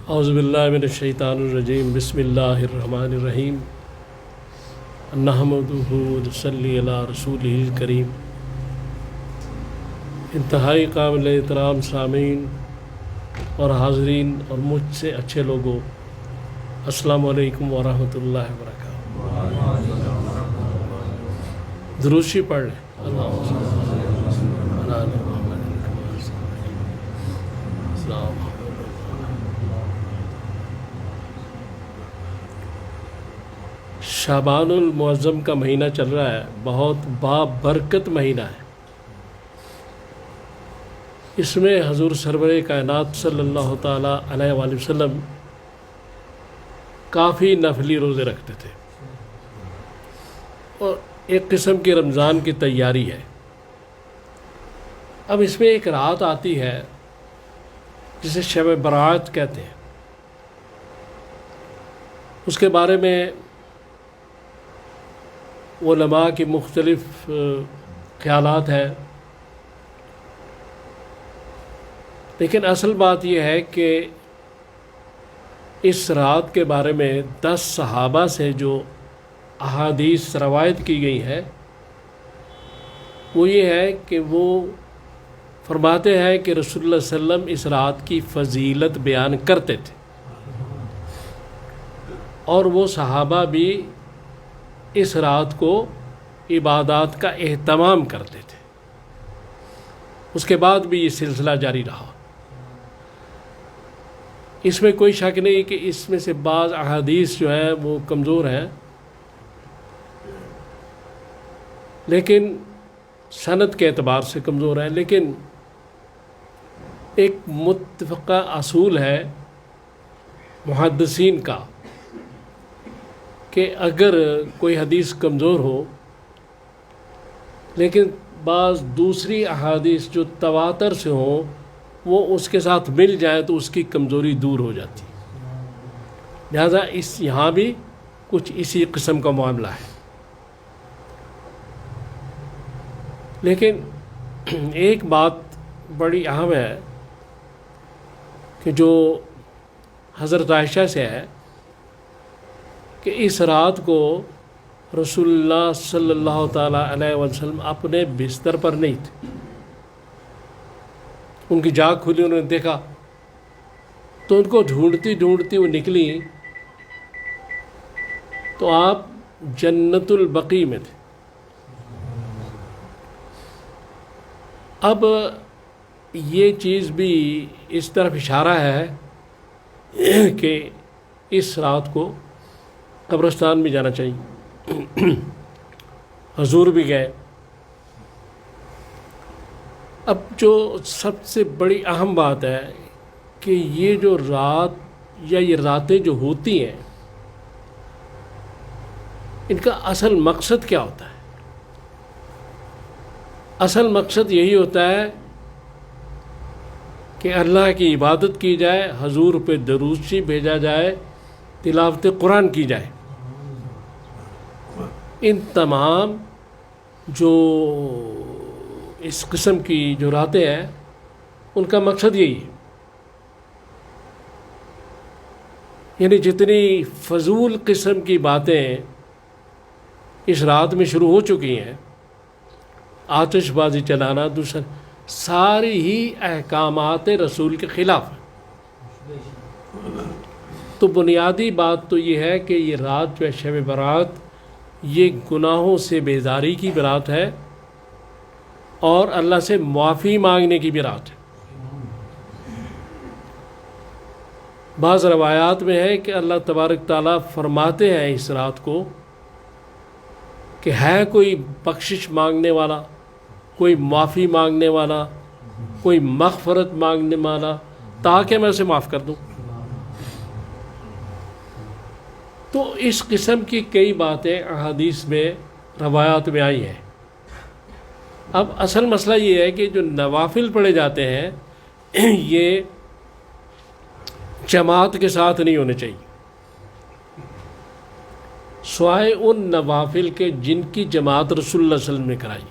اعوذ باللہ من الشیطان الرجیم بسم اللہ الرحمن الرحیم نحمدہ ونصلی علی رسولہ الکریم۔ انتہائی قابل احترام سامعین اور حاضرین اور مجھ سے اچھے لوگوں، السلام علیکم ورحمۃ اللہ وبرکاتہ۔ درود شریف پڑھ لیں۔ شعبان المعظم کا مہینہ چل رہا ہے، بہت بابرکت مہینہ ہے۔ اس میں حضور سرور کائنات صلی اللہ تعالیٰ علیہ وآلہ وسلم کافی نفلی روزے رکھتے تھے، اور ایک قسم کی رمضان کی تیاری ہے۔ اب اس میں ایک رات آتی ہے جسے شب برات کہتے ہیں، اس کے بارے میں علماء کی مختلف خیالات ہیں، لیکن اصل بات یہ ہے کہ اس رات کے بارے میں 10 صحابہ سے جو احادیث روایت کی گئی ہے وہ یہ ہے کہ وہ فرماتے ہیں کہ رسول اللہ صلی اللہ علیہ وسلم اس رات کی فضیلت بیان کرتے تھے، اور وہ صحابہ بھی اس رات کو عبادات کا اہتمام کرتے تھے۔ اس کے بعد بھی یہ سلسلہ جاری رہا۔ اس میں کوئی شک نہیں کہ اس میں سے بعض احادیث جو ہیں وہ کمزور ہیں، لیکن سند کے اعتبار سے کمزور ہیں، لیکن ایک متفقہ اصول ہے محدثین کا کہ اگر کوئی حدیث کمزور ہو لیکن بعض دوسری احادیث جو تواتر سے ہوں وہ اس کے ساتھ مل جائیں تو اس کی کمزوری دور ہو جاتی۔ لہذا یہاں بھی کچھ اسی قسم کا معاملہ ہے۔ لیکن ایک بات بڑی اہم ہے کہ جو حضرت عائشہ سے ہے کہ اس رات کو رسول اللہ صلی اللہ تعالیٰ علیہ وسلم اپنے بستر پر نہیں تھے، ان کی جاگ کھلی، انہوں نے دیکھا تو ان کو ڈھونڈتی ڈھونڈتی وہ نکلی تو آپ جنت البقیع میں تھے۔ اب یہ چیز بھی اس طرف اشارہ ہے کہ اس رات کو قبرستان بھی جانا چاہیے۔ حضور بھی گئے۔ اب جو سب سے بڑی اہم بات ہے کہ یہ جو رات یا یہ راتیں جو ہوتی ہیں ان کا اصل مقصد کیا ہوتا ہے؟ اصل مقصد یہی ہوتا ہے کہ اللہ کی عبادت کی جائے، حضور پہ درود شریف بھیجا جائے، تلاوت قرآن کی جائے۔ ان تمام جو اس قسم کی جو راتیں ہیں ان کا مقصد یہی ہے۔ یعنی جتنی فضول قسم کی باتیں اس رات میں شروع ہو چکی ہیں، آتش بازی چلانا، دوسرا ساری ہی احکامات رسول کے خلاف ہیں۔ تو بنیادی بات تو یہ ہے کہ یہ رات جو ہے شب برات، یہ گناہوں سے بیزاری کی بھی رات ہے اور اللہ سے معافی مانگنے کی بھی رات ہے۔ بعض روایات میں ہے کہ اللہ تبارک تعالیٰ فرماتے ہیں اس رات کو کہ ہے کوئی بخشش مانگنے والا، کوئی معافی مانگنے والا، کوئی مغفرت مانگنے والا، تاکہ میں اسے معاف کر دوں۔ تو اس قسم کی کئی باتیں احادیث میں روایات میں آئی ہیں۔ اب اصل مسئلہ یہ ہے کہ جو نوافل پڑھے جاتے ہیں یہ جماعت کے ساتھ نہیں ہونے چاہیے، سوائے ان نوافل کے جن کی جماعت رسول اللہ صلی اللہ علیہ وسلم نے کرائی،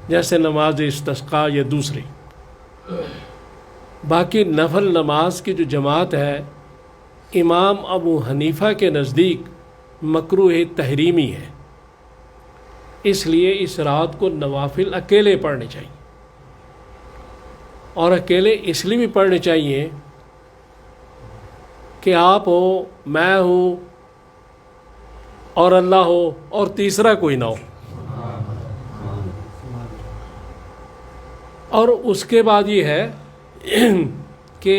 جیسے نماز استسقاء یا دوسری۔ باقی نفل نماز کی جو جماعت ہے امام ابو حنیفہ کے نزدیک مکروہ تحریمی ہے، اس لیے اس رات کو نوافل اکیلے پڑھنے چاہیے، اور اکیلے اس لیے بھی پڑھنے چاہیے کہ آپ ہو، میں ہوں اور اللہ ہو اور تیسرا کوئی نہ ہو۔ اور اس کے بعد یہ ہے کہ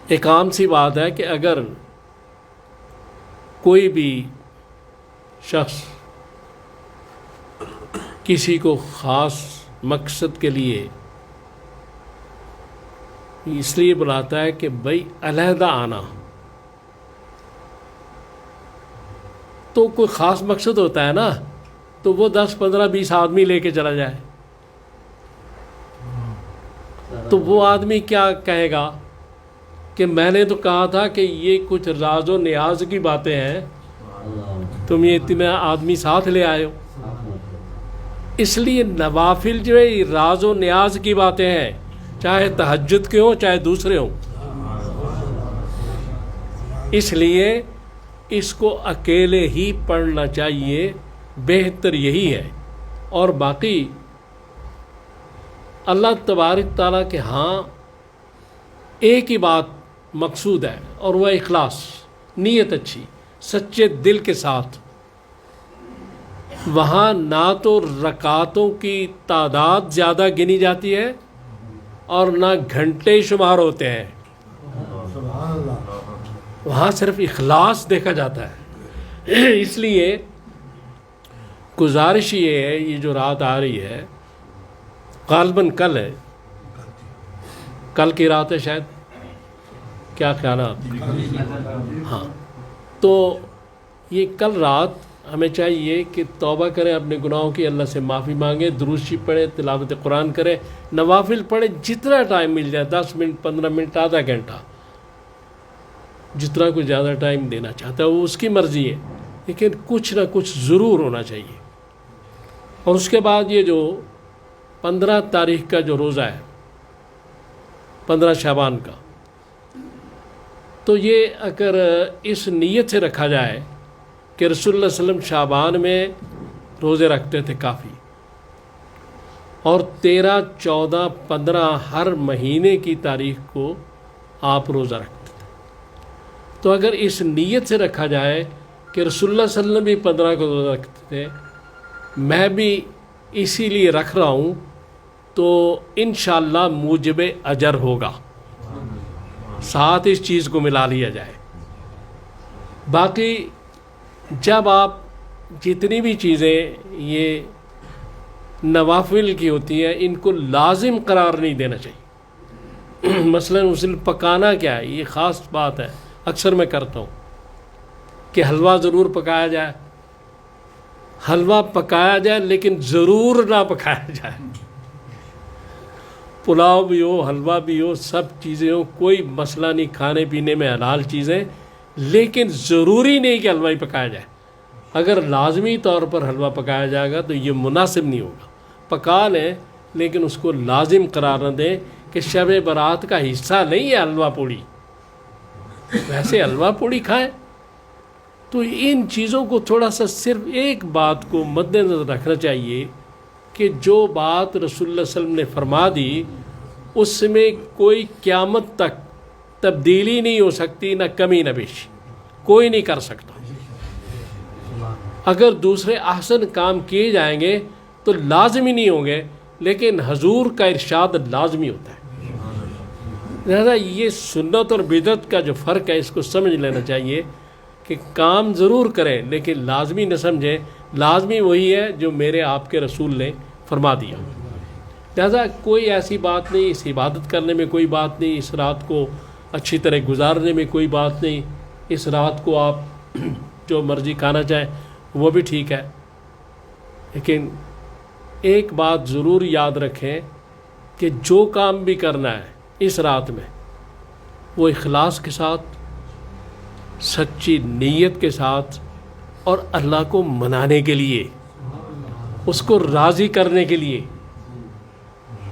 ایک عام سی بات ہے کہ اگر کوئی بھی شخص کسی کو خاص مقصد کے لیے اس لیے بلاتا ہے کہ بھائی علیحدہ آنا، تو کوئی خاص مقصد ہوتا ہے نا، تو وہ 10 15 20 آدمی لے کے چلا جائے تو وہ آدمی کیا کہے گا کہ میں نے تو کہا تھا کہ یہ کچھ راز و نیاز کی باتیں ہیں، تم یہ اتنا آدمی ساتھ لے آئے ہو۔ اس لیے نوافل جو ہے یہ راز و نیاز کی باتیں ہیں، چاہے تہجد کے ہوں چاہے دوسرے ہوں، اس لیے اس کو اکیلے ہی پڑھنا چاہیے، بہتر یہی ہے۔ اور باقی اللہ تبارک تعالیٰ کے ہاں ایک ہی بات مقصود ہے، اور وہ اخلاص، نیت اچھی، سچے دل کے ساتھ۔ وہاں نہ تو رکعتوں کی تعداد زیادہ گنی جاتی ہے اور نہ گھنٹے شمار ہوتے ہیں، وہاں صرف اخلاص دیکھا جاتا ہے۔ اس لیے گزارش یہ ہے، یہ جو رات آ رہی ہے غالباً کل ہے، کل کی رات ہے شاید، کیا خیالات؟ ہاں، تو یہ کل رات ہمیں چاہیے کہ توبہ کریں اپنے گناہوں کی، اللہ سے معافی مانگیں، درود شریف پڑھیں، تلاوت قرآن کریں، نوافل پڑھیں، جتنا ٹائم مل جائے، 10 منٹ 15 منٹ آدھا گھنٹہ، جتنا کچھ زیادہ ٹائم دینا چاہتا ہے وہ اس کی مرضی ہے، لیکن کچھ نہ کچھ ضرور ہونا چاہیے۔ اور اس کے بعد یہ جو 15 تاریخ کا جو روزہ ہے، 15 شعبان کا، تو یہ اگر اس نیت سے رکھا جائے کہ رسول اللہ صلی اللہ علیہ وسلم شعبان میں روزے رکھتے تھے کافی، اور 13 14 15 ہر مہینے کی تاریخ کو آپ روزہ رکھتے تھے، تو اگر اس نیت سے رکھا جائے کہ رسول اللہ صلی اللہ علیہ وسلم بھی 15 کو روزہ رکھتے تھے، میں بھی اسی لیے رکھ رہا ہوں، تو انشاءاللہ موجب اجر ہوگا، ساتھ اس چیز کو ملا لیا جائے۔ باقی جب آپ جتنی بھی چیزیں یہ نوافل کی ہوتی ہیں ان کو لازم قرار نہیں دینا چاہیے۔ مثلا اسے پکانا کیا ہے، یہ خاص بات ہے، اکثر میں کرتا ہوں کہ حلوہ ضرور پکایا جائے، حلوہ پکایا جائے لیکن ضرور نہ پکایا جائے، پلاؤ بھی ہو، حلوہ بھی ہو، سب چیزیں ہو، کوئی مسئلہ نہیں، کھانے پینے میں حلال چیزیں، لیکن ضروری نہیں کہ حلوہ ہی پکایا جائے۔ اگر لازمی طور پر حلوہ پکایا جائے گا تو یہ مناسب نہیں ہوگا، پکا لیں لیکن اس کو لازم قرار نہ دیں کہ شب برات کا حصہ نہیں ہے حلوہ پوڑی، ویسے حلوہ پوڑی کھائیں۔ تو ان چیزوں کو تھوڑا سا صرف ایک بات کو مد نظر رکھنا چاہیے کہ جو بات رسول اللہ صلی اللہ علیہ وسلم نے فرما دی اس میں کوئی قیامت تک تبدیلی نہیں ہو سکتی، نہ کمی نہ بیشی، کوئی نہیں کر سکتا۔ اگر دوسرے احسن کام کیے جائیں گے تو لازمی نہیں ہوں گے، لیکن حضور کا ارشاد لازمی ہوتا ہے۔ لہذا یہ سنت اور بدعت کا جو فرق ہے اس کو سمجھ لینا چاہیے کہ کام ضرور کریں لیکن لازمی نہ سمجھیں، لازمی وہی ہے جو میرے آپ کے رسول نے فرما دیا۔ لہذا کوئی ایسی بات نہیں، اس عبادت کرنے میں کوئی بات نہیں، اس رات کو اچھی طرح گزارنے میں کوئی بات نہیں، اس رات کو آپ جو مرضی کھانا چاہیں وہ بھی ٹھیک ہے، لیکن ایک بات ضرور یاد رکھیں کہ جو کام بھی کرنا ہے اس رات میں وہ اخلاص کے ساتھ، سچی نیت کے ساتھ، اور اللہ کو منانے کے لیے، اس کو راضی کرنے کے لیے۔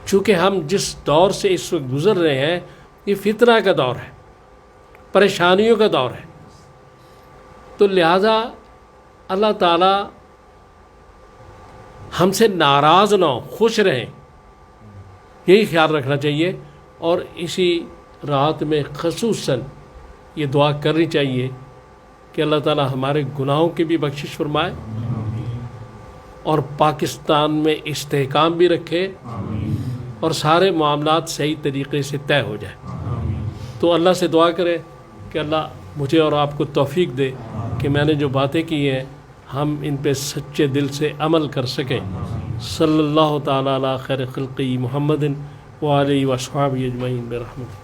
چونکہ ہم جس دور سے اس وقت گزر رہے ہیں یہ فتنہ کا دور ہے، پریشانیوں کا دور ہے، تو لہٰذا اللہ تعالیٰ ہم سے ناراض نہ ہو، خوش رہیں، یہی خیال رکھنا چاہیے۔ اور اسی رات میں خصوصاً یہ دعا کرنی چاہیے کہ اللہ تعالیٰ ہمارے گناہوں کی بھی بخشش فرمائے اور پاکستان میں استحکام بھی رکھے اور سارے معاملات صحیح طریقے سے طے ہو جائے۔ تو اللہ سے دعا کرے کہ اللہ مجھے اور آپ کو توفیق دے کہ میں نے جو باتیں کی ہیں ہم ان پہ سچے دل سے عمل کر سکیں۔ صلی اللہ تعالیٰ علی خیر خلقی محمد وآلہ وصحبہ اجمعین برحمتہ۔